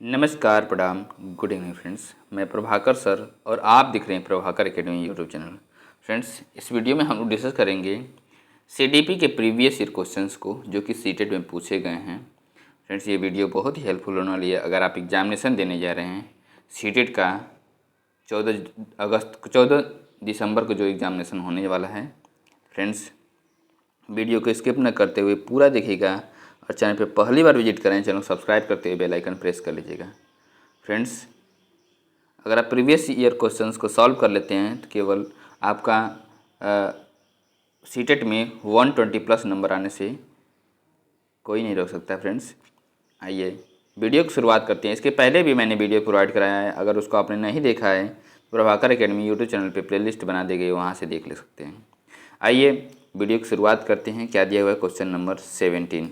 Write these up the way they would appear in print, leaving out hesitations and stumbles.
नमस्कार, प्रणाम, good evening friends. मैं प्रभाकर सर और आप दिख रहे हैं Prabhakar academy YouTube channel. Friends, इस वीडियो में हम लोग डिस्कस करेंगे सीडीपी के प्रीवियस ईयर क्वेश्चंस को जो कि सीटेट में पूछे गए हैं। फ्रेंड्स, ये वीडियो बहुत ही हेल्पफुल होने वाली है अगर आप एग्जामिनेशन देने जा रहे हैं। सीटेट का 14 दिसंबर को जो एग्जामिनेशन होने वाला है। फ्रेंड्स, वीडियो को स्किप न करते हुए पूरा देखिएगा और चैनल पे पहली बार विजिट करें चैनल को सब्सक्राइब करते हुए बेल आइकन प्रेस कर लीजिएगा। फ्रेंड्स, अगर आप प्रीवियस ईयर क्वेश्चंस को सॉल्व कर लेते हैं तो केवल आपका सीटेट में 120 प्लस नंबर आने से कोई नहीं रोक सकता। फ्रेंड्स, आइए वीडियो की शुरुआत करते हैं। इसके पहले भी मैंने वीडियो प्रोवाइड कराया है, अगर उसको आपने नहीं देखा है तो प्रभाकर एकेडमी यूट्यूब चैनल पे प्लेलिस्ट बना दी गई, वहाँ से देख ले सकते हैं। आइए वीडियो की शुरुआत करते हैं। क्या दिया हुआ है? Question number 17।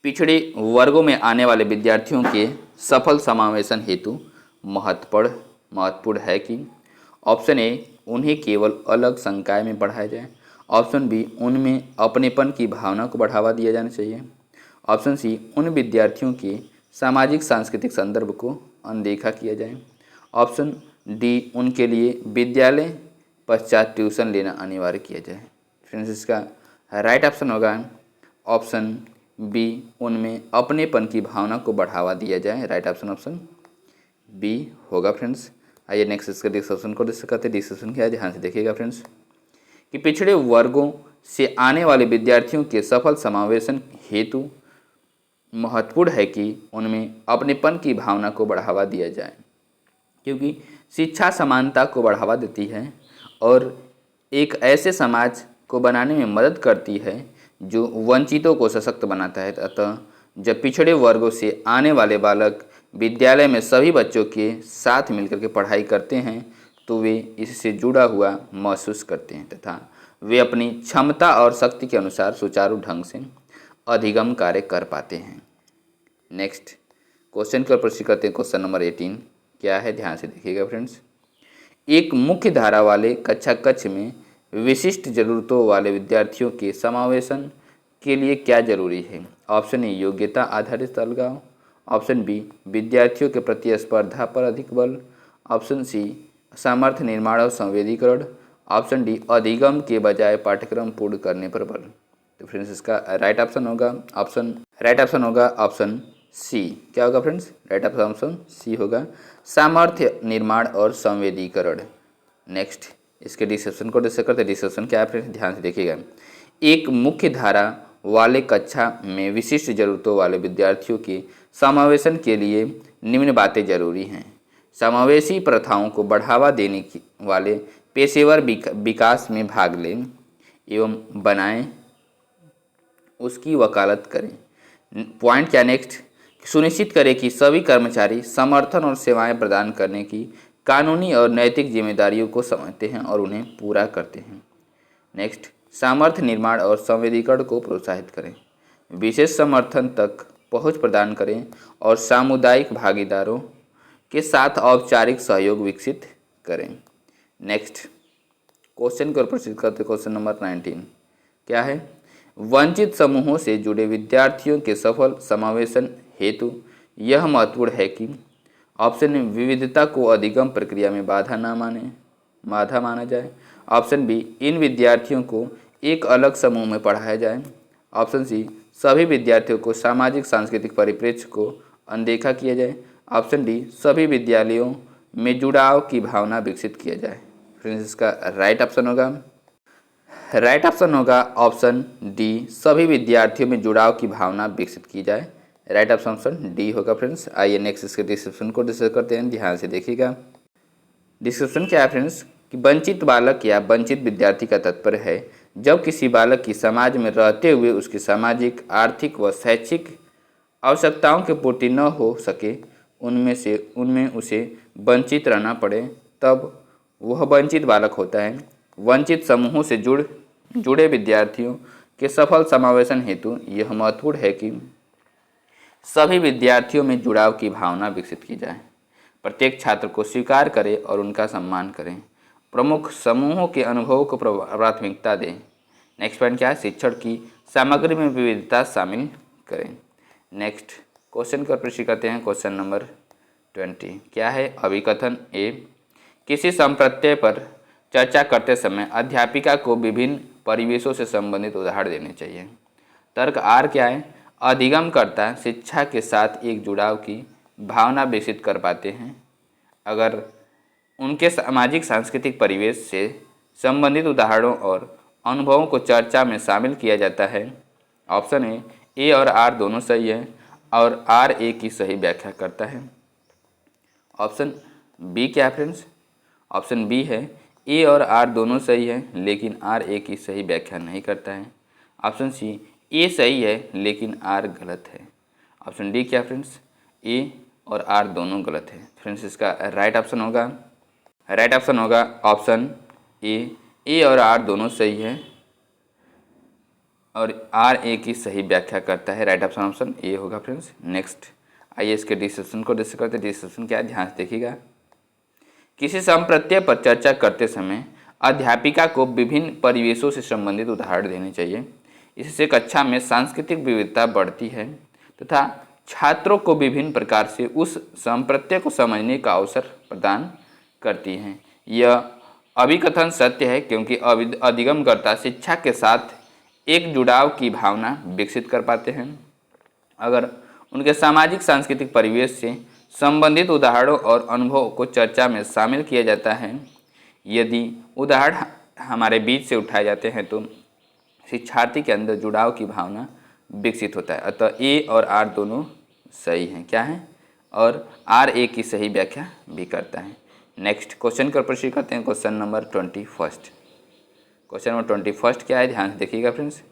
पिछड़े वर्गों में आने वाले विद्यार्थियों के सफल समावेशन हेतु महत्वपूर्ण है कि ऑप्शन ए, उन्हें केवल अलग संकाय में पढ़ाया जाए। ऑप्शन बी, उनमें अपनेपन की भावना को बढ़ावा दिया जाना चाहिए। ऑप्शन सी, उन विद्यार्थियों के सामाजिक सांस्कृतिक संदर्भ को अनदेखा किया जाए। ऑप्शन डी, उनके लिए विद्यालय पश्चात ट्यूशन लेना अनिवार्य किया जाए। फ्रेंड्स, इसका राइट ऑप्शन होगा ऑप्शन बी, उनमें अपनेपन की भावना को बढ़ावा दिया जाए। राइट ऑप्शन बी होगा। फ्रेंड्स, आइए नेक्स्ट इसका डिस्कशन को डिस्कस करते हैं। डिस्कशन क्या है, ध्यान से देखिएगा फ्रेंड्स, कि पिछड़े वर्गों से आने वाले विद्यार्थियों के सफल समावेशन हेतु महत्वपूर्ण है कि उनमें अपनेपन की भावना को बढ़ावा दिया जाए, क्योंकि शिक्षा समानता को बढ़ावा देती है और एक ऐसे समाज को बनाने में मदद करती है जो वंचितों को सशक्त बनाता है। अतः जब पिछड़े वर्गों से आने वाले बालक विद्यालय में सभी बच्चों के साथ मिलकर के पढ़ाई करते हैं तो वे इससे जुड़ा हुआ महसूस करते हैं तथा वे अपनी क्षमता और शक्ति के अनुसार सुचारू ढंग से अधिगम कार्य कर पाते हैं। नेक्स्ट क्वेश्चन की ओर प्रश्न करते हैं। क्वेश्चन नंबर 18 क्या है, ध्यान से देखिएगा फ्रेंड्स। एक मुख्य धारा वाले कक्षा कक्ष में विशिष्ट जरूरतों वाले विद्यार्थियों के समावेशन के लिए क्या जरूरी है? ऑप्शन ए, योग्यता आधारित अलगाव। ऑप्शन बी, विद्यार्थियों के प्रतिस्पर्धा पर अधिक बल। ऑप्शन सी, सामर्थ्य निर्माण और संवेदीकरण। ऑप्शन डी, अधिगम के बजाय पाठ्यक्रम पूर्ण करने पर बल। तो फ्रेंड्स, इसका राइट ऑप्शन होगा ऑप्शन सी। क्या होगा फ्रेंड्स? राइट ऑप्शन सी होगा, सामर्थ्य निर्माण और संवेदीकरण। नेक्स्ट इसके डिस्कशन को डिस्कस करते हैं। डिस्कशन क्या है फ्रेंड्स, ध्यान से देखिएगा। एक मुख्य धारा वाले कक्षा में विशिष्ट जरूरतों वाले विद्यार्थियों के समावेशन के लिए निम्न बातें जरूरी हैं। समावेशी प्रथाओं को बढ़ावा देने वाले पेशेवर विकास में भाग लें एवं बनाएं, उसकी वकालत करें। पॉइंट क्या नेक्स्ट, सुनिश्चित करें कि सभी कर्मचारी समर्थन और सेवाएं प्रदान करने की कानूनी और नैतिक जिम्मेदारियों को समझते हैं और उन्हें पूरा करते हैं। नेक्स्ट, सामर्थ्य निर्माण और संवेदीकरण को प्रोत्साहित करें, विशेष समर्थन तक पहुंच प्रदान करें और सामुदायिक भागीदारों के साथ औपचारिक सहयोग विकसित करें। नेक्स्ट क्वेश्चन को प्रस्तुत करते। क्वेश्चन नंबर 19 क्या है, वंचित समूहों से जुड़े विद्यार्थियों के सफल समावेशन हेतु यह महत्वपूर्ण है कि ऑप्शन ए, विविधता को अधिगम प्रक्रिया में बाधा माना जाए। ऑप्शन बी, इन विद्यार्थियों को एक अलग समूह में पढ़ाया जाए। ऑप्शन सी, सभी विद्यार्थियों को सामाजिक सांस्कृतिक परिप्रेक्ष्य को अनदेखा किया जाए। ऑप्शन डी, सभी विद्यालयों में जुड़ाव की भावना विकसित किया जाए। फ्रेंड्स, इसका राइट ऑप्शन होगा ऑप्शन डी, सभी विद्यार्थियों में जुड़ाव की भावना विकसित की जाए। राइट ऑप्शन डी होगा। फ्रेंड्स, आइए नेक्स्ट इसके डिस्क्रिप्शन को डिस्कस करते हैं। ध्यान से देखिएगा। डिस्क्रिप्शन क्या है फ्रेंड्स, कि वंचित बालक या वंचित विद्यार्थी का तात्पर्य है जब किसी बालक की समाज में रहते हुए उसकी सामाजिक, आर्थिक व शैक्षिक आवश्यकताओं की पूर्ति न हो सके, उनमें उसे वंचित रहना पड़े, तब वह वंचित बालक होता है। वंचित समूहों से जुड़े विद्यार्थियों के सफल समावेशन हेतु यह महत्वपूर्ण है कि सभी विद्यार्थियों में जुड़ाव की भावना विकसित की जाए, प्रत्येक छात्र को स्वीकार करें और उनका सम्मान करें, प्रमुख समूहों के अनुभवों को प्राथमिकता दें। नेक्स्ट पॉइंट क्या है, शिक्षण की सामग्री में विविधता शामिल करें। नेक्स्ट क्वेश्चन को प्रश्न करते हैं। क्वेश्चन नंबर 20 क्या है? अभिकथन ए, किसी संप्रत्यय पर चर्चा करते समय अध्यापिका को विभिन्न परिवेशों से संबंधित उदाहरण देने चाहिए। तर्क आर क्या है? अधिगमकर्ता शिक्षा के साथ एक जुड़ाव की भावना विकसित कर पाते हैं अगर उनके सामाजिक सांस्कृतिक परिवेश से संबंधित उदाहरणों और अनुभवों को चर्चा में शामिल किया जाता है। ऑप्शन ए और आर दोनों सही है और आर ए की सही व्याख्या करता है। ऑप्शन बी क्या है फ्रेंड्स? ऑप्शन बी है ए और आर दोनों सही है लेकिन आर ए की सही व्याख्या नहीं करता है। ऑप्शन सी ए सही है लेकिन आर गलत है। ऑप्शन डी क्या फ्रेंड्स? ए और आर दोनों गलत है। फ्रेंड्स इसका राइट ऑप्शन होगा ऑप्शन ए और आर दोनों सही है और आर ए की सही व्याख्या करता है। राइट ऑप्शन ए होगा फ्रेंड्स। नेक्स्ट आइए इसके डिस्क्रिप्शन को डिस्कस करते हैं। डिस्क्रिप्शन क्या है, ध्यान से देखिएगा। किसी संप्रत्यय पर चर्चा करते समय अध्यापिका को विभिन्न परिवेशों से संबंधित उदाहरण देने चाहिए। इससे कक्षा में सांस्कृतिक विविधता बढ़ती है तथा छात्रों को विभिन्न प्रकार से उस संप्रत्यय को समझने का अवसर प्रदान करती हैं। यह अभिकथन सत्य है क्योंकि अधिगमकर्ता शिक्षा के साथ एक जुड़ाव की भावना विकसित कर पाते हैं अगर उनके सामाजिक सांस्कृतिक परिवेश से संबंधित उदाहरणों और अनुभवों को चर्चा में शामिल किया जाता है। यदि उदाहरण हमारे बीच से उठाए जाते हैं तो शिक्षार्थी के अंदर जुड़ाव की भावना विकसित होता है। अतः ए और आर दोनों सही हैं। क्या है? और आर ए की सही व्याख्या भी करता है। नेक्स्ट क्वेश्चन को प्रश्न करते हैं। Question number 21। क्वेश्चन नंबर 21 क्या है, ध्यान से देखिएगा फ्रेंड्स।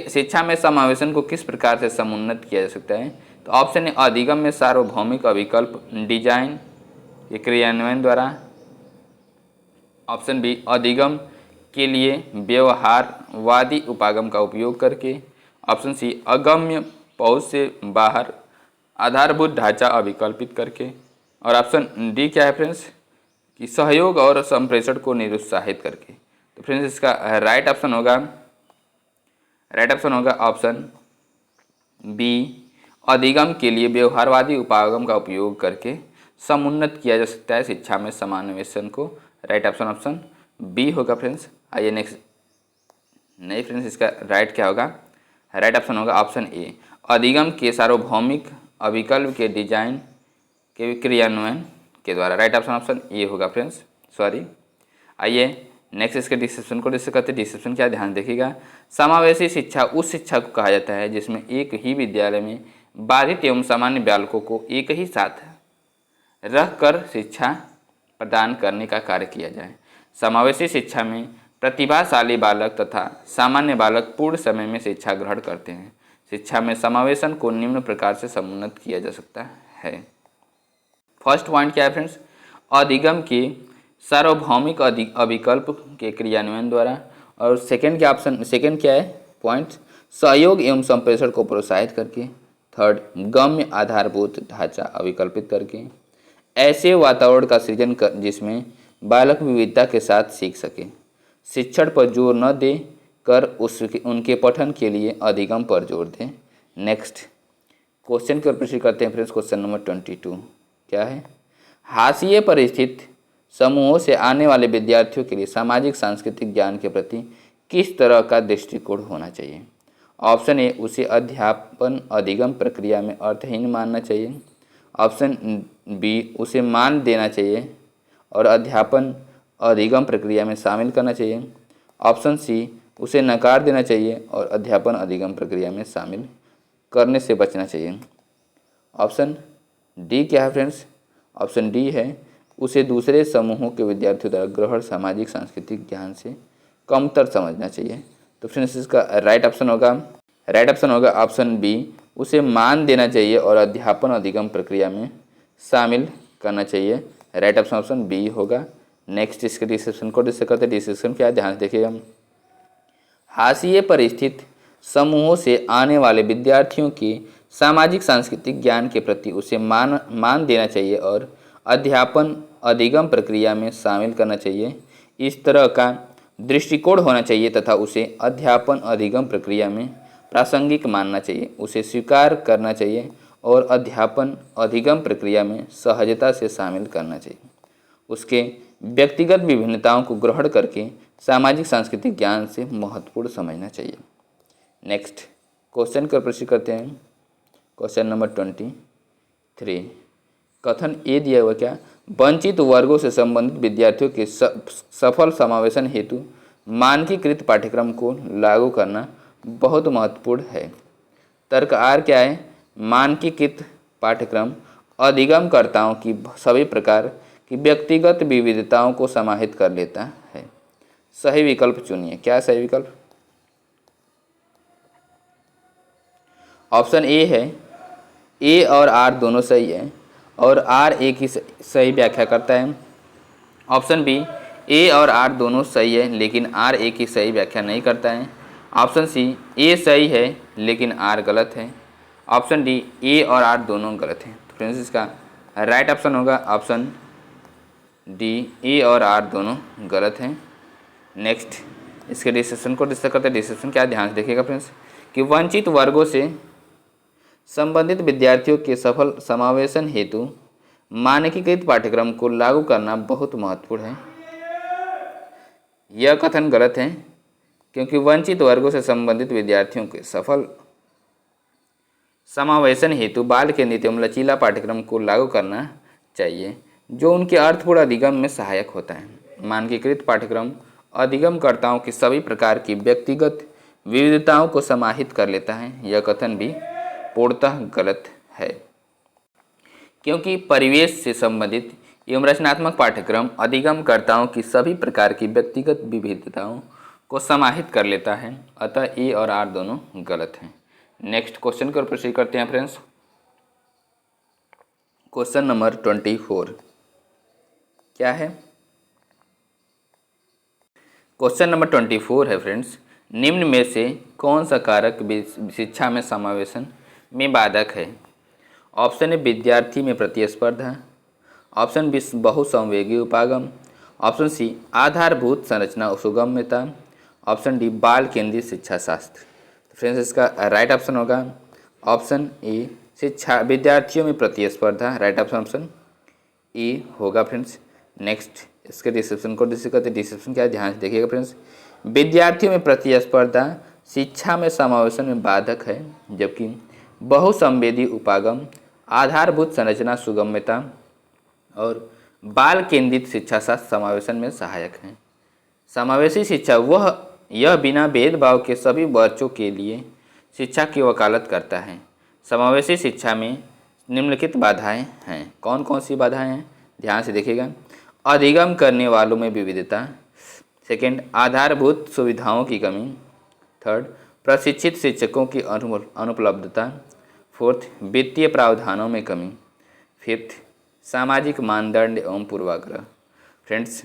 शिक्षा में समावेशन को किस प्रकार से समुन्नत किया जा सकता है? तो ऑप्शन ए अधिगम में सार्वभौमिक अविकल्प डिजाइन के क्रियान्वयन द्वारा। ऑप्शन बी अधिगम के लिए व्यवहारवादी उपागम का उपयोग करके। ऑप्शन सी अगम्य पहुंच से बाहर आधारभूत ढांचा अविकल्पित करके। और ऑप्शन डी क्या है फ्रेंड्स? कि सहयोग और संप्रेषण को निरुत्साहित करके। तो फ्रेंड्स इसका राइट ऑप्शन होगा ऑप्शन बी अधिगम के लिए व्यवहारवादी उपागम का उपयोग करके समुन्नत किया जा सकता है शिक्षा में समावेशन को। राइट ऑप्शन बी होगा फ्रेंड्स। आइए नेक्स्ट। नहीं फ्रेंड्स इसका राइट क्या होगा? राइट ऑप्शन होगा ऑप्शन ए अधिगम के सार्वभौमिक अविकल्प के डिजाइन के क्रियान्वयन के द्वारा। राइट ऑप्शन ए होगा फ्रेंड्स, सॉरी। आइए नेक्स्ट इसके डिस्क्रिप्शन को डिस्कस करते हैं। डिस्क्रिप्शन क्या, ध्यान देखिएगा। समावेशी शिक्षा उस शिक्षा को कहा जाता है जिसमें एक ही विद्यालय में बाधित एवं सामान्य बालकों को एक ही साथ रहकर शिक्षा प्रदान करने का कार्य किया जाए। समावेशी शिक्षा में प्रतिभाशाली बालक तथा सामान्य बालक पूर्ण समय में शिक्षा ग्रहण करते हैं। शिक्षा में समावेशन को निम्न प्रकार से समुन्नत किया जा सकता है। फर्स्ट पॉइंट क्या है फ्रेंड्स? अधिगम के सार्वभौमिक अविकल्प के क्रियान्वयन द्वारा। और सेकंड क्या है पॉइंट? सहयोग एवं संप्रेषण को प्रोत्साहित करके। थर्ड गम्य आधारभूत ढांचा अविकल्पित करके। ऐसे वातावरण का सृजन कर जिसमें बालक विविधता के साथ सीख सके। शिक्षण पर जोर न दे कर उनके पठन के लिए अधिगम पर जोर दें। नेक्स्ट क्वेश्चन की ओर प्रश्न करते हैं फ्रेंड्स। क्वेश्चन नंबर 22 क्या है? हाशिए पर स्थित समूहों से आने वाले विद्यार्थियों के लिए सामाजिक सांस्कृतिक ज्ञान के प्रति किस तरह का दृष्टिकोण होना चाहिए? ऑप्शन ए उसे अध्यापन अधिगम प्रक्रिया में अर्थहीन मानना चाहिए। ऑप्शन बी उसे मान देना चाहिए और अध्यापन अधिगम प्रक्रिया में शामिल करना चाहिए। ऑप्शन सी उसे नकार देना चाहिए और अध्यापन अधिगम प्रक्रिया में शामिल करने से बचना चाहिए। ऑप्शन डी क्या है फ्रेंड्स? ऑप्शन डी है उसे दूसरे समूहों के विद्यार्थियों द्वारा ग्रहण सामाजिक सांस्कृतिक ज्ञान से कमतर समझना चाहिए। तो फ्रेंड्स इसका राइट ऑप्शन होगा ऑप्शन बी उसे मान देना चाहिए और अध्यापन अधिगम प्रक्रिया में शामिल करना चाहिए। राइट ऑप्शन बी होगा। नेक्स्ट इसके डिस्क्रिप्शन को डिस्कस करते हैं। डिस्क्रिप्शन क्या है, ध्यान से देखिएगा। हाशिए पर स्थित समूहों से आने वाले विद्यार्थियों के सामाजिक सांस्कृतिक ज्ञान के प्रति उसे मान देना चाहिए और अध्यापन अधिगम प्रक्रिया में शामिल करना चाहिए। इस तरह का दृष्टिकोण होना चाहिए तथा उसे अध्यापन अधिगम प्रक्रिया में प्रासंगिक मानना चाहिए, उसे स्वीकार करना चाहिए और अध्यापन अधिगम प्रक्रिया में सहजता से शामिल करना चाहिए। उसके व्यक्तिगत विभिन्नताओं को ग्रहण करके सामाजिक सांस्कृतिक ज्ञान से महत्वपूर्ण समझना चाहिए। नेक्स्ट क्वेश्चन का प्रश्न करते हैं। क्वेश्चन नंबर 23, कथन ए दिया हुआ क्या, वंचित वर्गों से संबंधित विद्यार्थियों के सफल समावेशन हेतु मानकीकृत पाठ्यक्रम को लागू करना बहुत महत्वपूर्ण है। तर्क आर क्या है, मानकीकृत पाठ्यक्रम अधिगमकर्ताओं की सभी प्रकार की व्यक्तिगत विविधताओं को समाहित कर लेता है। सही विकल्प चुनिए। क्या सही विकल्प? ऑप्शन ए है, ए और आर दोनों सही है और आर ए की सही व्याख्या करता है। ऑप्शन बी, ए और आर दोनों सही है लेकिन आर ए की सही व्याख्या नहीं करता है। ऑप्शन सी, ए सही है लेकिन आर गलत है। ऑप्शन डी, ए और आर दोनों गलत हैं। तो फ्रेंड्स इसका राइट ऑप्शन होगा ऑप्शन डी, ए और आर दोनों गलत हैं। नेक्स्ट इसके डिस्कशन को डिस्कस करते हैं। डिस्कशन क्या, ध्यान से देखिएगा फ्रेंड्स, कि वंचित वर्गों से संबंधित विद्यार्थियों के सफल समावेशन हेतु मानकीकृत पाठ्यक्रम को लागू करना बहुत महत्वपूर्ण है। यह कथन गलत है क्योंकि वंचित वर्गों से संबंधित विद्यार्थियों के सफल समावेशन हेतु बाल केंद्रित एवं लचीला पाठ्यक्रम को लागू करना चाहिए जो उनके अर्थपूर्ण अधिगम में सहायक होता है। मानकीकृत पाठ्यक्रम अधिगमकर्ताओं की सभी प्रकार की व्यक्तिगत विविधताओं को समाहित कर लेता है। यह कथन भी पूर्णतः गलत है क्योंकि परिवेश से संबंधित एवं रचनात्मक पाठ्यक्रम अधिगमकर्ताओं की सभी प्रकार की व्यक्तिगत विविधताओं को समाहित कर लेता है। अतः ए और आर दोनों गलत हैं। नेक्स्ट क्वेश्चन को प्रोसीड करते हैं फ्रेंड्स। क्वेश्चन नंबर 24 क्या है? क्वेश्चन नंबर 24 है फ्रेंड्स, निम्न में से कौन सा कारक शिक्षा में समावेशन में बाधक है? ऑप्शन ए, विद्यार्थी में प्रतिस्पर्धा। ऑप्शन बी, बहुसंवेगी उपागम। ऑप्शन सी, आधारभूत संरचना सुगम्यता। ऑप्शन डी, बाल केंद्रित शिक्षा शास्त्र। फ्रेंड्स इसका राइट ऑप्शन होगा ऑप्शन ए, शिक्षा विद्यार्थियों में प्रतिस्पर्धा। राइट ऑप्शन ए होगा फ्रेंड्स। नेक्स्ट इसके डिस्क्रिप्शन को डिस्कस करते हैं। डिस्क्रिप्शन क्या है, ध्यान से देखिएगा फ्रेंड्स। विद्यार्थियों में प्रतिस्पर्धा शिक्षा में समावेशन में बाधक है, जबकि बहुसंवेदी उपागम, आधारभूत संरचना सुगम्यता और बाल केंद्रित शिक्षा शास्त्र समावेशन में सहायक हैं। समावेशी शिक्षा यह बिना भेदभाव के सभी बच्चों के लिए शिक्षा की वकालत करता है। समावेशी शिक्षा में निम्नलिखित बाधाएं हैं। कौन कौन सी बाधाएं हैं, ध्यान से देखिएगा। अधिगम करने वालों में विविधता। सेकंड, आधारभूत सुविधाओं की कमी। थर्ड, प्रशिक्षित शिक्षकों की अनुपलब्धता। फोर्थ, वित्तीय प्रावधानों में कमी। फिफ्थ, सामाजिक मानदंड एवं पूर्वाग्रह। फ्रेंड्स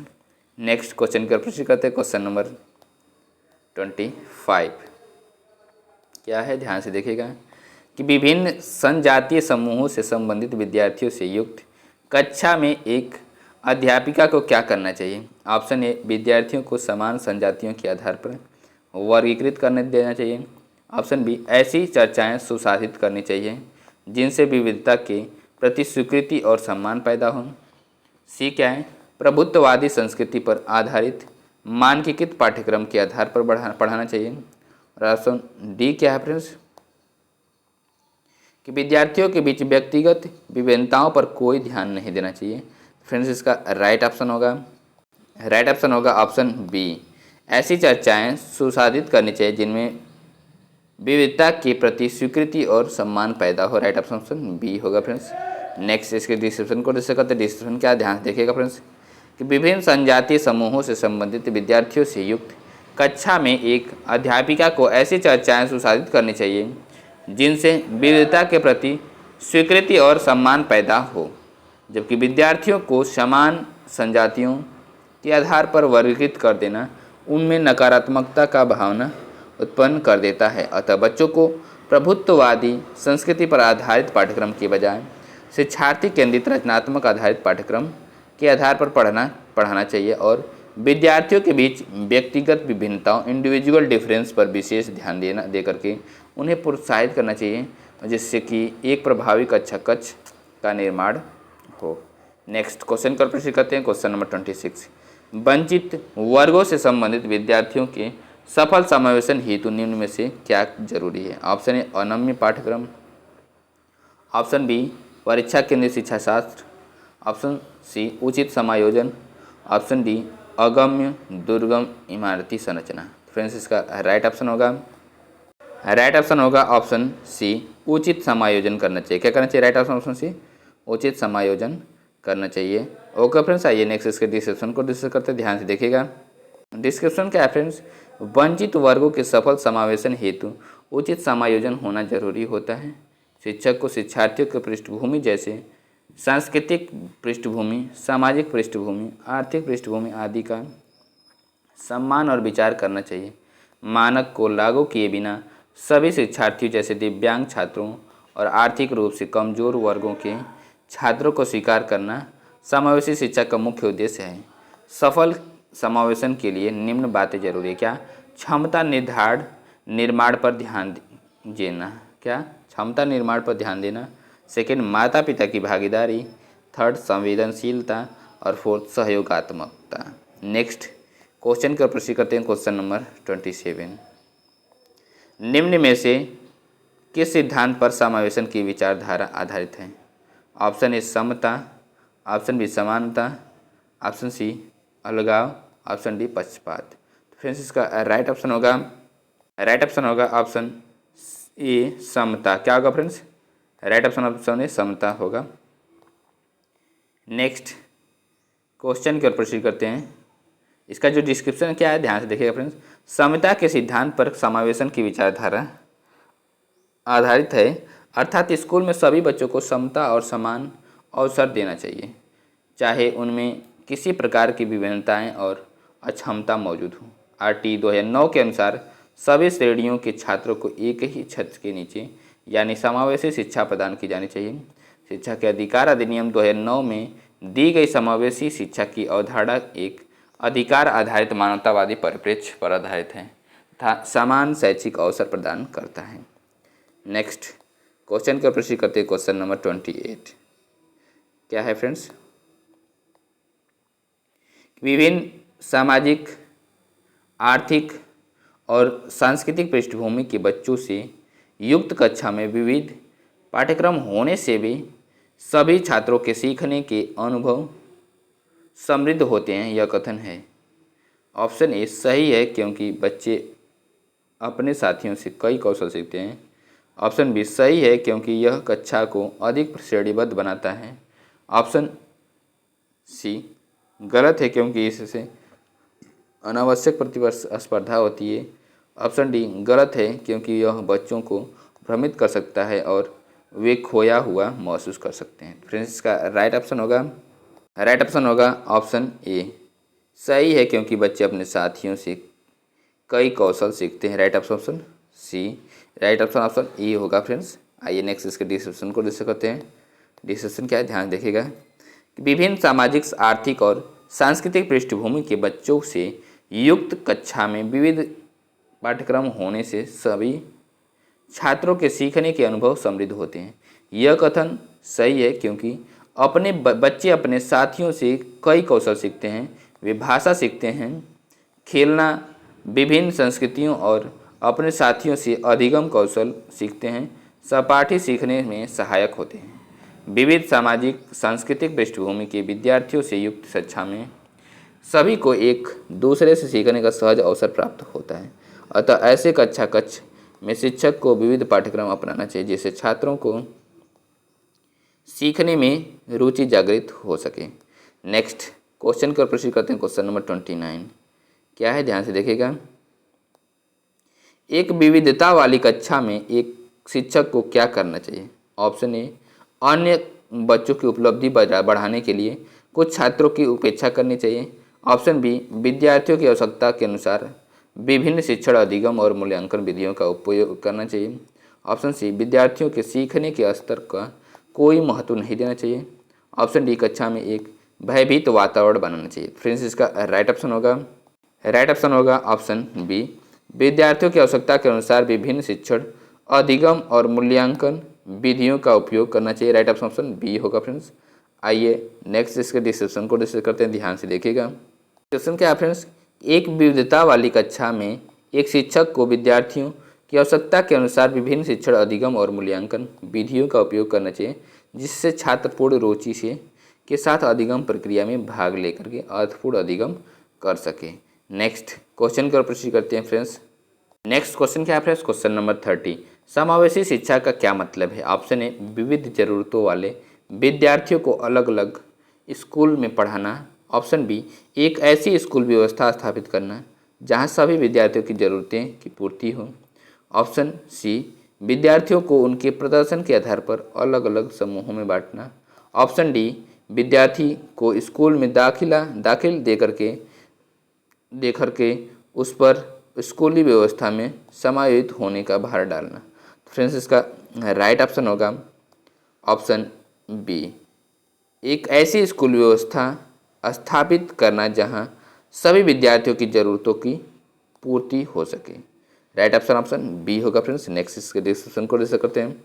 नेक्स्ट क्वेश्चन का प्रश्न करते हैं। क्वेश्चन नंबर 25 क्या है, ध्यान से देखिएगा, कि विभिन्न संजातीय समूहों से संबंधित विद्यार्थियों से युक्त कक्षा में एक अध्यापिका को क्या करना चाहिए? ऑप्शन ए, विद्यार्थियों को समान संजातियों के आधार पर वर्गीकृत करने देना चाहिए। ऑप्शन बी, ऐसी चर्चाएं सुसाधित करनी चाहिए जिनसे विविधता के प्रति स्वीकृति और सम्मान पैदा हो। सी क्या है, प्रभुत्ववादी संस्कृति पर आधारित मानकीकृत पाठ्यक्रम के आधार पर पढ़ाना चाहिए। और ऑप्शन डी क्या है फ्रेंड्स, कि विद्यार्थियों के बीच व्यक्तिगत विभिन्नताओं पर कोई ध्यान नहीं देना चाहिए। फ्रेंड्स इसका राइट ऑप्शन होगा ऑप्शन बी, ऐसी चर्चाएं सुसाधित करनी चाहिए जिनमें विविधता के प्रति स्वीकृति और सम्मान पैदा हो। राइट ऑप्शन बी होगा फ्रेंड्स। नेक्स्ट इसके डिस्क्रिप्शन को डिस्कस करते हैं। डिस्क्रिप्शन क्या, ध्यान देखिएगा फ्रेंड्स, कि विभिन्न संजातीय समूहों से संबंधित विद्यार्थियों से युक्त कक्षा में एक अध्यापिका को ऐसी चर्चाएं सुसाधित करनी चाहिए जिनसे विविधता के प्रति स्वीकृति और सम्मान पैदा हो, जबकि विद्यार्थियों को समान संजातियों के आधार पर वर्गीकृत कर देना उनमें नकारात्मकता का भावना उत्पन्न कर देता है। अतः बच्चों को प्रभुत्ववादी संस्कृति पर आधारित पाठ्यक्रम के बजाय शिक्षार्थी केंद्रित रचनात्मक आधारित पाठ्यक्रम के आधार पर पढ़ाना चाहिए और विद्यार्थियों के बीच व्यक्तिगत विभिन्नताओं इंडिविजुअल डिफरेंस पर विशेष ध्यान दे करके उन्हें प्रोत्साहित करना चाहिए जिससे कि एक प्रभावी कक्षा कक्ष का निर्माण हो। नेक्स्ट क्वेश्चन का प्रश्न करते हैं, क्वेश्चन नंबर 26। वंचित वर्गों से संबंधित विद्यार्थियों के सफल समावेशन हेतु निम्न में से क्या जरूरी है? ऑप्शन ए अनम्य पाठ्यक्रम, ऑप्शन बी परीक्षा केंद्रित शिक्षा शास्त्र, ऑप्शन सी उचित समायोजन, ऑप्शन डी अगम्य दुर्गम इमारती संरचना। फ्रेंड्स इसका राइट ऑप्शन होगा ऑप्शन सी उचित समायोजन करना चाहिए। क्या करना चाहिए? राइट ऑप्शन सी उचित समायोजन करना चाहिए। ओके फ्रेंड्स, आइए नेक्स्ट इसके डिस्क्रिप्शन को डिस्कस करते हैं, ध्यान से देखिएगा। डिस्क्रिप्शन क्या है फ्रेंड्स? वंचित वर्गों के सफल समावेशन हेतु उचित समायोजन होना जरूरी होता है। शिक्षक को शिक्षार्थियों की पृष्ठभूमि जैसे सांस्कृतिक पृष्ठभूमि, सामाजिक पृष्ठभूमि, आर्थिक पृष्ठभूमि आदि का सम्मान और विचार करना चाहिए। मानक को लागू किए बिना सभी शिक्षार्थियों जैसे दिव्यांग छात्रों और आर्थिक रूप से कमजोर वर्गों के छात्रों को स्वीकार करना समावेशी शिक्षा का मुख्य उद्देश्य है। सफल समावेशन के लिए निम्न बातें जरूरी है। क्या? क्षमता निर्माण पर ध्यान देना। क्या? क्षमता निर्माण पर ध्यान देना। सेकेंड, माता पिता की भागीदारी। थर्ड, संवेदनशीलता। और फोर्थ, सहयोगात्मकता। नेक्स्ट क्वेश्चन का प्रश्न करते हैं, क्वेश्चन नंबर 27। निम्न में से किस सिद्धांत पर समावेशन की विचारधारा आधारित है? ऑप्शन ए समता, ऑप्शन बी समानता, ऑप्शन सी अलगाव, ऑप्शन डी पक्षपात। फ्रेंड्स इसका राइट ऑप्शन होगा ऑप्शन ए समता। क्या होगा फ्रेंड्स? राइट ऑप्शन ए समता होगा। नेक्स्ट क्वेश्चन की ओर प्रश्न करते हैं। इसका जो डिस्क्रिप्शन क्या है ध्यान से देखिएगा फ्रेंड्स। समता के सिद्धांत पर समावेशन की विचारधारा आधारित है, अर्थात स्कूल में सभी बच्चों को समता और समान अवसर देना चाहिए, चाहे उनमें किसी प्रकार की विभिन्नताएं और अक्षमता मौजूद हो। RT 2009 के अनुसार सभी श्रेणियों के छात्रों को एक ही छत के नीचे यानी समावेशी शिक्षा प्रदान की जानी चाहिए। शिक्षा के अधिकार अधिनियम 2009 में दी गई समावेशी शिक्षा की अवधारणा एक अधिकार आधारित मानवतावादी परिप्रेक्ष्य पर आधारित है तथा समान शैक्षिक अवसर प्रदान करता है। नेक्स्ट क्वेश्चन का प्रश्न करते हैं, क्वेश्चन नंबर 28। क्या है फ्रेंड्स? विभिन्न सामाजिक, आर्थिक और सांस्कृतिक पृष्ठभूमि के बच्चों से युक्त कक्षा में विविध पाठ्यक्रम होने से भी सभी छात्रों के सीखने के अनुभव समृद्ध होते हैं, यह कथन है। ऑप्शन ए सही है क्योंकि बच्चे अपने साथियों से कई कौशल सीखते हैं। ऑप्शन बी सही है क्योंकि यह कक्षा को अधिक श्रेणीबद्ध बनाता है। ऑप्शन सी गलत है क्योंकि इससे अनावश्यक प्रतिस्पर्धा होती है। ऑप्शन डी गलत है क्योंकि यह बच्चों को भ्रमित कर सकता है और वे खोया हुआ महसूस कर सकते हैं। फ्रेंड्स इसका राइट ऑप्शन होगा ऑप्शन ए सही है क्योंकि बच्चे अपने साथियों से कई कौशल सीखते हैं। Right option C, right option A होगा फ्रेंड्स। आइए नेक्स्ट इसके डिस्क्रिप्शन को डिस्कस करते हैं। डिस्क्रिप्शन क्या है ध्यान देखिएगा। विभिन्न सामाजिक, आर्थिक और सांस्कृतिक पृष्ठभूमि के बच्चों से युक्त कक्षा में विविध पाठ्यक्रम होने से सभी छात्रों के सीखने के अनुभव समृद्ध होते हैं, यह कथन सही है क्योंकि बच्चे अपने साथियों से कई कौशल सीखते हैं। वे भाषा सीखते हैं, खेलना, विभिन्न संस्कृतियों और अपने साथियों से अधिगम कौशल सीखते हैं, सहपाठी सीखने में सहायक होते हैं। विविध सामाजिक सांस्कृतिक पृष्ठभूमि के विद्यार्थियों से युक्त शिक्षा में सभी को एक दूसरे से सीखने का सहज अवसर प्राप्त होता है। अतः ऐसे कक्ष में शिक्षक को विविध पाठ्यक्रम अपनाना चाहिए जिससे छात्रों को सीखने में रुचि जागृत हो सके। नेक्स्ट क्वेश्चन का प्रश्न करते हैं, क्वेश्चन नंबर 29। क्या है ध्यान से देखिएगा। एक विविधता वाली कक्षा में एक शिक्षक को क्या करना चाहिए? ऑप्शन ए अन्य बच्चों की उपलब्धि बढ़ाने के लिए कुछ छात्रों की उपेक्षा करनी चाहिए। ऑप्शन बी विद्यार्थियों की आवश्यकता के अनुसार विभिन्न शिक्षण, अधिगम और मूल्यांकन विधियों का उपयोग करना चाहिए। ऑप्शन सी विद्यार्थियों के सीखने के स्तर का कोई महत्व नहीं देना चाहिए। ऑप्शन डी कक्षा में एक भयभीत वातावरण बनाना चाहिए। फ्रेंड्स इसका राइट ऑप्शन होगा ऑप्शन बी विद्यार्थियों की आवश्यकता के अनुसार विभिन्न शिक्षण, अधिगम और मूल्यांकन विधियों का उपयोग करना चाहिए। राइट ऑप्शन बी होगा फ्रेंड्स। आइए नेक्स्ट इसके डिस्क्रिप्शन को डिस्कस करते हैं, ध्यान से देखिएगा। डिस्क्रिप्शन क्या है फ्रेंड्स? एक विविधता वाली कक्षा में एक शिक्षक को विद्यार्थियों की आवश्यकता के अनुसार विभिन्न शिक्षण, अधिगम और मूल्यांकन विधियों का उपयोग करना चाहिए, जिससे छात्र पूर्ण रुचि से के साथ अधिगम प्रक्रिया में भाग लेकर के अर्थपूर्ण अधिगम कर सके। नेक्स्ट क्वेश्चन की ओर प्रश्न करते हैं फ्रेंड्स। नेक्स्ट क्वेश्चन क्या है फ्रेंड्स? क्वेश्चन नंबर 30, समावेशी शिक्षा का क्या मतलब है? ऑप्शन ए, विविध जरूरतों वाले विद्यार्थियों को अलग अलग स्कूल में पढ़ाना। ऑप्शन बी, एक ऐसी स्कूल व्यवस्था स्थापित करना जहां सभी विद्यार्थियों की ज़रूरतें की पूर्ति हो। ऑप्शन सी, विद्यार्थियों को उनके प्रदर्शन के आधार पर अलग अलग समूहों में बांटना। ऑप्शन डी, विद्यार्थी को स्कूल में दाखिल देकर के उस पर स्कूली व्यवस्था में समायोजित होने का भार डालना। फ्रेंड्स इसका राइट ऑप्शन होगा ऑप्शन बी, एक ऐसी स्कूल व्यवस्था स्थापित करना जहां सभी विद्यार्थियों की ज़रूरतों की पूर्ति हो सके। राइट ऑप्शन बी होगा फ्रेंड्स। नेक्स्ट इसके डिस्क्रिप्शन को डिस्कस करते हैं।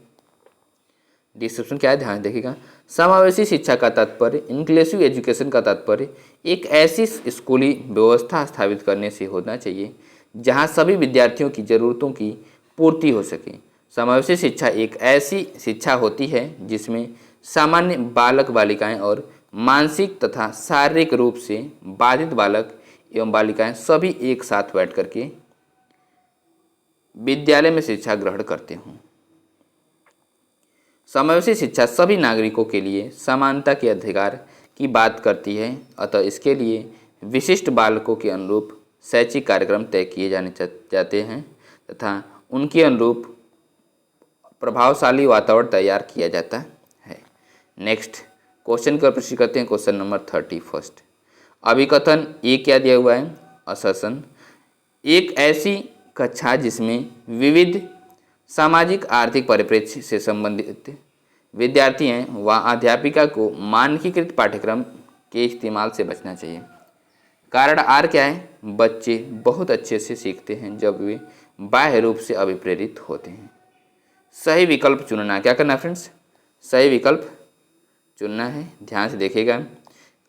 डिस्क्रिप्शन क्या है, ध्यान देखिएगा। समावेशी शिक्षा का तात्पर्य, इंक्लूसिव एजुकेशन का तात्पर्य एक ऐसी स्कूली व्यवस्था स्थापित करने से होना चाहिए जहां सभी विद्यार्थियों की ज़रूरतों की पूर्ति हो सके। समावेशी शिक्षा एक ऐसी शिक्षा होती है जिसमें सामान्य बालक बालिकाएं और मानसिक तथा शारीरिक रूप से बाधित बालक एवं बालिकाएं सभी एक साथ बैठ करके विद्यालय में शिक्षा ग्रहण करते हों। समावेशी शिक्षा सभी नागरिकों के लिए समानता के अधिकार की बात करती है, अतः इसके लिए विशिष्ट बालकों के अनुरूप शैक्षिक कार्यक्रम तय किए जाते हैं तथा उनके अनुरूप प्रभावशाली वातावरण तैयार किया जाता है। नेक्स्ट क्वेश्चन का प्रश्न करते हैं। क्वेश्चन नंबर 31, अभिकथन ए क्या दिया हुआ है? असर्शन, एक ऐसी कक्षा जिसमें विविध सामाजिक आर्थिक परिप्रेक्ष्य से संबंधित विद्यार्थी हैं, वहाँ अध्यापिका को मानकीकृत पाठ्यक्रम के इस्तेमाल से बचना चाहिए। कारण आर क्या है? बच्चे बहुत अच्छे से सीखते हैं जब वे बाह्य रूप से अभिप्रेरित होते हैं। सही विकल्प चुनना, क्या करना फ्रेंड्स? सही विकल्प चुनना है, ध्यान से देखिएगा।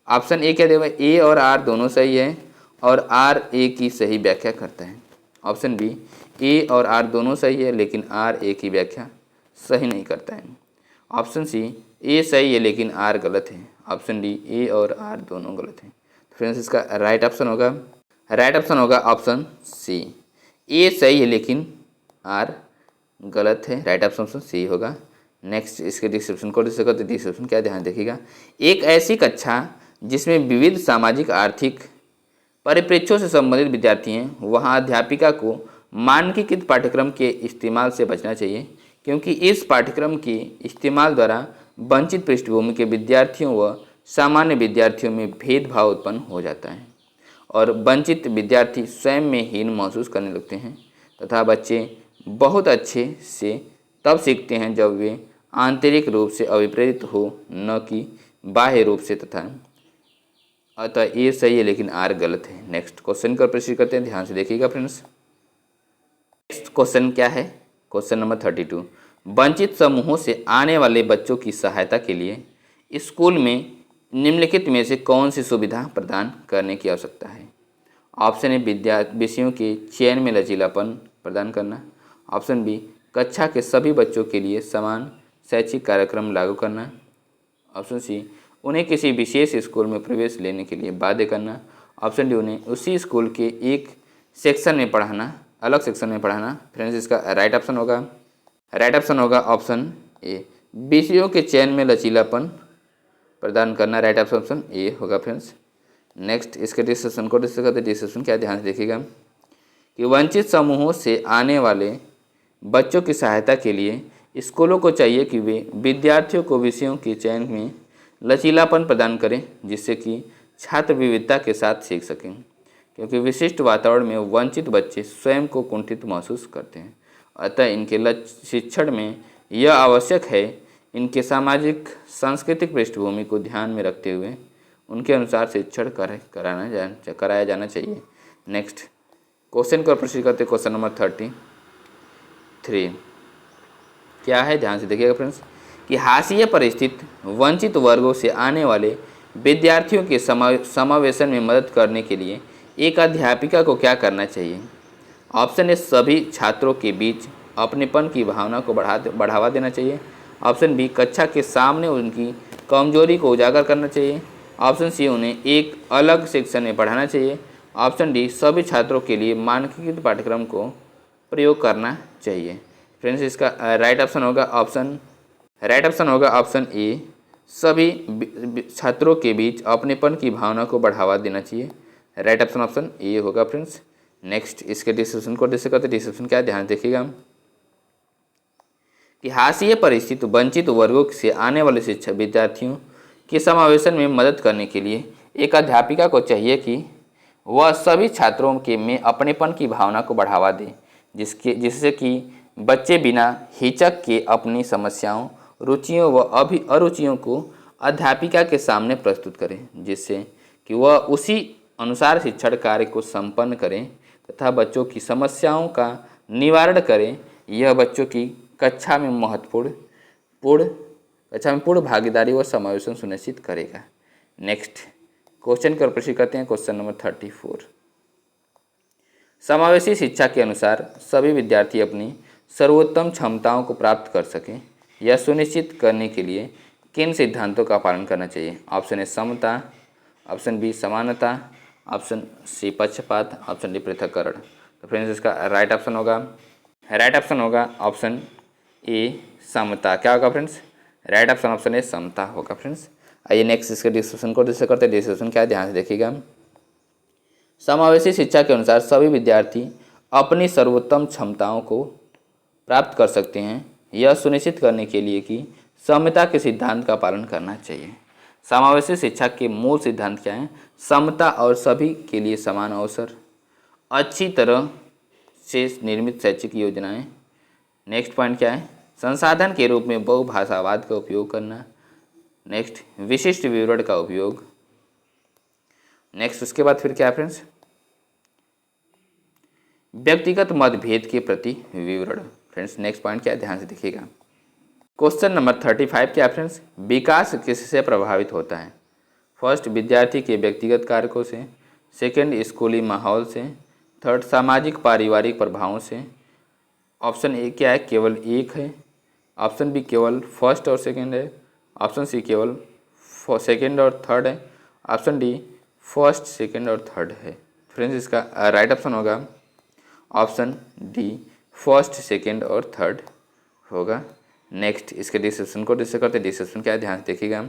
ऑप्शन ए क्या देगा? ए और आर दोनों सही है और आर ए की सही व्याख्या करता है। ऑप्शन बी, ए और आर दोनों सही है लेकिन आर ए की व्याख्या सही नहीं करता है। ऑप्शन सी, ए सही है लेकिन आर गलत है। ऑप्शन डी, ए और आर दोनों गलत हैं। फ्रेंड्स इसका राइट ऑप्शन होगा ऑप्शन सी, ए सही है लेकिन आर गलत है। राइट ऑप्शन सी होगा। नेक्स्ट इसके डिस्क्रिप्शन को डिस्कस करते हैं। डिस्क्रिप्शन क्या, ध्यान देखिएगा। एक ऐसी कक्षा जिसमें विविध सामाजिक आर्थिक परिप्रेक्ष्यों से संबंधित विद्यार्थी हैं, वहाँ अध्यापिका को मानकीकृत पाठ्यक्रम के इस्तेमाल से बचना चाहिए, क्योंकि इस पाठ्यक्रम के इस्तेमाल द्वारा वंचित पृष्ठभूमि के विद्यार्थियों व सामान्य विद्यार्थियों में भेदभाव उत्पन्न हो जाता है और वंचित विद्यार्थी स्वयं में हीन महसूस करने लगते हैं तथा बच्चे बहुत अच्छे से तब सीखते हैं जब वे आंतरिक रूप से अभिप्रेरित हो, न कि बाह्य रूप से। तथा अतः ये सही है लेकिन आर गलत है। नेक्स्ट क्वेश्चन का प्रश्न करते हैं, ध्यान से देखिएगा फ्रेंड्स। नेक्स्ट क्वेश्चन क्या है? क्वेश्चन नंबर 32, वंचित समूहों से आने वाले बच्चों की सहायता के लिए स्कूल में निम्नलिखित में से कौन सी सुविधा प्रदान करने की आवश्यकता है? ऑप्शन ए, विषयों के चयन में लचीलापन प्रदान करना। ऑप्शन बी, कक्षा के सभी बच्चों के लिए समान शैक्षिक कार्यक्रम लागू करना। ऑप्शन सी, उन्हें किसी विशेष स्कूल में प्रवेश लेने के लिए बाध्य करना। ऑप्शन डी, उन्हें उसी स्कूल के एक सेक्शन में पढ़ाना, अलग सेक्शन में पढ़ाना। फ्रेंड्स इसका राइट ऑप्शन होगा ऑप्शन ए, विषयों के चयन में लचीलापन प्रदान करना। राइट ऑप्शन ए होगा फ्रेंड्स। नेक्स्ट इसके डिस्कशन को डिस्कस करते हैं। डिस्कशन क्या, ध्यान से देखिएगा कि वंचित समूहों से आने वाले बच्चों की सहायता के लिए स्कूलों को चाहिए कि वे विद्यार्थियों को विषयों के चयन में लचीलापन प्रदान करें, जिससे कि छात्र विविधता के साथ सीख सकें, क्योंकि विशिष्ट वातावरण में वंचित बच्चे स्वयं को कुंठित महसूस करते हैं। अतः इनके शिक्षण में यह आवश्यक है इनके सामाजिक सांस्कृतिक पृष्ठभूमि को ध्यान में रखते हुए उनके अनुसार शिक्षण कराया जाना चाहिए। नेक्स्ट क्वेश्चन को प्रश्न करते, क्वेश्चन नंबर 33, क्या है, ध्यान से देखिएगा फ्रेंड्स, कि हाशिए पर स्थित वंचित वर्गों से आने वाले विद्यार्थियों के समावेशन में मदद करने के लिए एक अध्यापिका को क्या करना चाहिए। ऑप्शन ए, सभी छात्रों के बीच अपनेपन की भावना को बढ़ावा देना चाहिए। ऑप्शन बी, कक्षा के सामने उनकी कमजोरी को उजागर करना चाहिए। ऑप्शन सी, उन्हें एक अलग सेक्शन में पढ़ाना चाहिए। ऑप्शन डी, सभी छात्रों के लिए मानकीकृत पाठ्यक्रम को प्रयोग करना चाहिए। फ्रेंड्स, इसका राइट ऑप्शन होगा ऑप्शन ए, सभी छात्रों के बीच अपनेपन की भावना को बढ़ावा देना चाहिए। राइट ऑप्शन ए होगा फ्रेंड्स। नेक्स्ट, इसके डिस्क्रिप्शन को डिस्कस करते। डिस्क्रिप्शन क्या है, ध्यान देखिएगा, कि हाशिए पर स्थित वंचित वर्गों से आने वाले शिक्षा विद्यार्थियों के समावेशन में मदद करने के लिए एक अध्यापिका को चाहिए कि वह सभी छात्रों के में अपनेपन की भावना को बढ़ावा दे, जिससे कि बच्चे बिना हिचक के अपनी समस्याओं, रुचियों व अरुचियों को अध्यापिका के सामने प्रस्तुत करें, जिससे कि वह उसी अनुसार शिक्षण कार्य को संपन्न करें तथा बच्चों की समस्याओं का निवारण करें। यह बच्चों की कक्षा में पूर्ण भागीदारी व समावेशन सुनिश्चित करेगा। नेक्स्ट क्वेश्चन का प्रश्न करते हैं, क्वेश्चन नंबर 34। समावेशी शिक्षा के अनुसार सभी विद्यार्थी अपनी सर्वोत्तम क्षमताओं को प्राप्त कर सकें, यह सुनिश्चित करने के लिए किन सिद्धांतों का पालन करना चाहिए। ऑप्शन ए, समता। ऑप्शन बी, समानता। ऑप्शन सी, पक्षपात। ऑप्शन डी, पृथक्करण। तो फ्रेंड्स, इसका राइट ऑप्शन होगा ऑप्शन ए, समता। क्या होगा फ्रेंड्स, राइट ऑप्शन ए, समता होगा फ्रेंड्स। आइए नेक्स्ट इसके डिस्कशन को डिस्कस करते हैं। डिस्कशन क्या है, ध्यान से देखिएगा। समावेशी शिक्षा के अनुसार सभी विद्यार्थी अपनी सर्वोत्तम क्षमताओं को प्राप्त कर सकते हैं, यह सुनिश्चित करने के लिए कि समता के सिद्धांत का पालन करना चाहिए। समावेशी शिक्षा के मूल सिद्धांत क्या हैं? समता और सभी के लिए समान अवसर, अच्छी तरह से निर्मित शैक्षिक योजनाएं। नेक्स्ट पॉइंट क्या है? संसाधन के रूप में बहुभाषावाद का उपयोग करना। नेक्स्ट, विशिष्ट विवरण का उपयोग। नेक्स्ट, उसके बाद फिर क्या है फ्रेंड्स? व्यक्तिगत मतभेद के प्रति विवरण। फ्रेंड्स, नेक्स्ट पॉइंट क्या है, ध्यान से देखिएगा। क्वेश्चन नंबर 35 क्या है फ्रेंड्स? विकास किससे प्रभावित होता है? फर्स्ट, विद्यार्थी के व्यक्तिगत कारकों से। सेकंड, स्कूली माहौल से। थर्ड, सामाजिक पारिवारिक प्रभावों से। ऑप्शन ए क्या है? केवल एक है। ऑप्शन बी केवल फर्स्ट और सेकंड है। ऑप्शन सी केवल सेकंड और थर्ड है। ऑप्शन डी फर्स्ट, सेकंड और थर्ड है। फ्रेंड्स, इसका राइट ऑप्शन होगा ऑप्शन डी, फर्स्ट, सेकंड और थर्ड होगा। नेक्स्ट, इसके डिस्क्रिप्शन को डिस्कस करते हैं। डिस्क्रिप्शन क्या है, ध्यान से देखिएगा।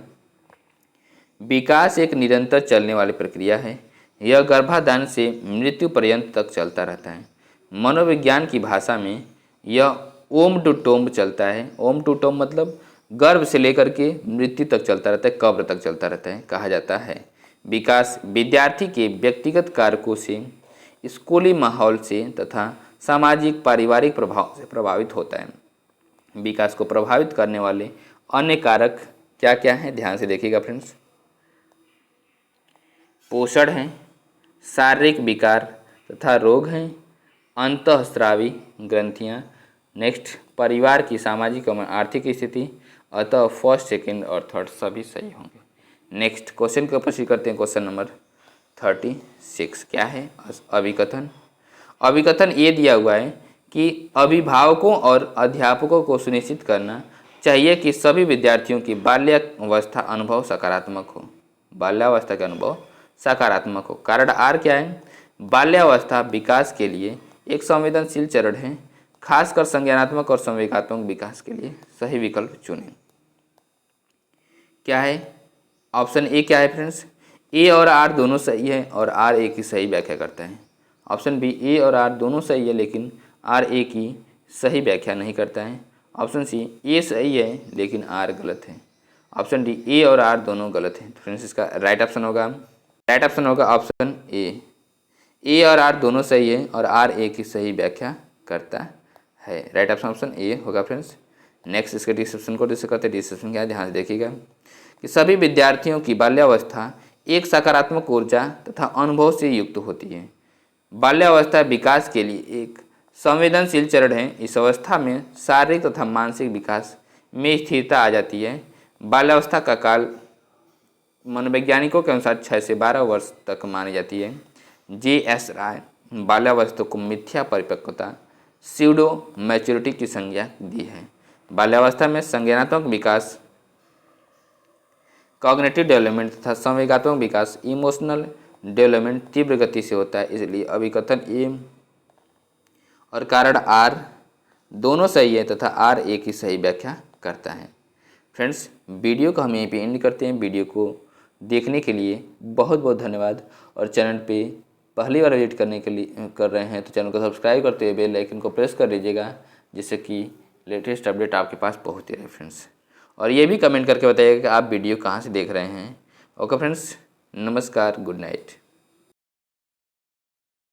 विकास एक निरंतर चलने वाली प्रक्रिया है। यह गर्भाधान से मृत्यु पर्यंत तक चलता रहता है। मनोविज्ञान की भाषा में यह ओम टू टोम्ब चलता है। ओम टू टोम्ब मतलब गर्भ से लेकर के मृत्यु तक चलता रहता है, कब्र तक चलता रहता है, कहा जाता है। विकास विद्यार्थी के व्यक्तिगत कारकों से, स्कूली माहौल से तथा सामाजिक पारिवारिक प्रभाव से प्रभावित होता है। विकास को प्रभावित करने वाले अन्य कारक क्या क्या हैं, ध्यान से देखिएगा फ्रेंड्स। पोषण है, शारीरिक विकार तथा रोग हैं, अंतःस्रावी ग्रंथियाँ। नेक्स्ट, परिवार की सामाजिक और आर्थिक स्थिति। अतः फर्स्ट, सेकंड और थर्ड सभी सही होंगे। नेक्स्ट क्वेश्चन को प्रश्न करते हैं। क्वेश्चन नंबर 36 क्या है? अभिकथन। अभिकथन ये दिया हुआ है कि अभिभावकों और अध्यापकों को सुनिश्चित करना चाहिए कि सभी विद्यार्थियों की बाल्यावस्था अनुभव सकारात्मक हो। बाल्यावस्था का अनुभव सकारात्मक हो। कारण आर क्या है? बाल्यावस्था विकास के लिए एक संवेदनशील चरण है, खासकर संज्ञानात्मक और संवेगात्मक विकास के लिए सही विकल्प चुनें। क्या है? ऑप्शन ए क्या है फ्रेंड्स? ए और आर दोनों सही है और आर ए की सही व्याख्या करता है। ऑप्शन बी, ए और आर दोनों सही है लेकिन आर ए की सही व्याख्या नहीं करता है। ऑप्शन सी, ए सही है लेकिन आर गलत है। ऑप्शन डी, ए और आर दोनों गलत हैं। तो फ्रेंड्स, इसका राइट ऑप्शन होगा ऑप्शन ए और आर दोनों सही है और आर ए की सही व्याख्या करता है। राइट ऑप्शन ए होगा फ्रेंड्स। नेक्स्ट, इसके डिस्क्रिप्शन को डिस्कस करते हैं। डिस्क्रिप्शन क्या है, ध्यान से देखिएगा कि सभी विद्यार्थियों की बाल्यावस्था एक सकारात्मक ऊर्जा तथा अनुभव से युक्त होती है। बाल्यावस्था विकास के लिए एक संवेदनशील चरण है। इस अवस्था में शारीरिक तथा मानसिक विकास में स्थिरता आ जाती है। बाल्यावस्था का काल मनोवैज्ञानिकों के अनुसार 6 से 12 वर्ष तक मानी जाती है। J.S. राय बाल्यावस्था को मिथ्या परिपक्वता स्यूडो मैच्योरिटी की संज्ञा दी है। बाल्यावस्था में संज्ञानात्मक विकास कॉग्निटिव डेवलपमेंट तथा संवेगात्मक विकास इमोशनल डेवलपमेंट तीव्र गति से होता है। इसलिए अभिकथन ए और कारण आर दोनों सही है तथा आर ए की सही व्याख्या करता है। फ्रेंड्स, वीडियो को हम यहीं पे एंड करते हैं। वीडियो को देखने के लिए बहुत बहुत धन्यवाद। और चैनल पे पहली बार विजिट करने के लिए कर रहे हैं तो चैनल को सब्सक्राइब करते हुए बेल आइकन को प्रेस कर लीजिएगा, जिससे कि लेटेस्ट अपडेट आपके पास पहुँचते रहे फ्रेंड्स। और ये भी कमेंट करके बताइएगा कि आप वीडियो कहाँ से देख रहे हैं। ओके फ्रेंड्स, नमस्कार, गुड नाइट।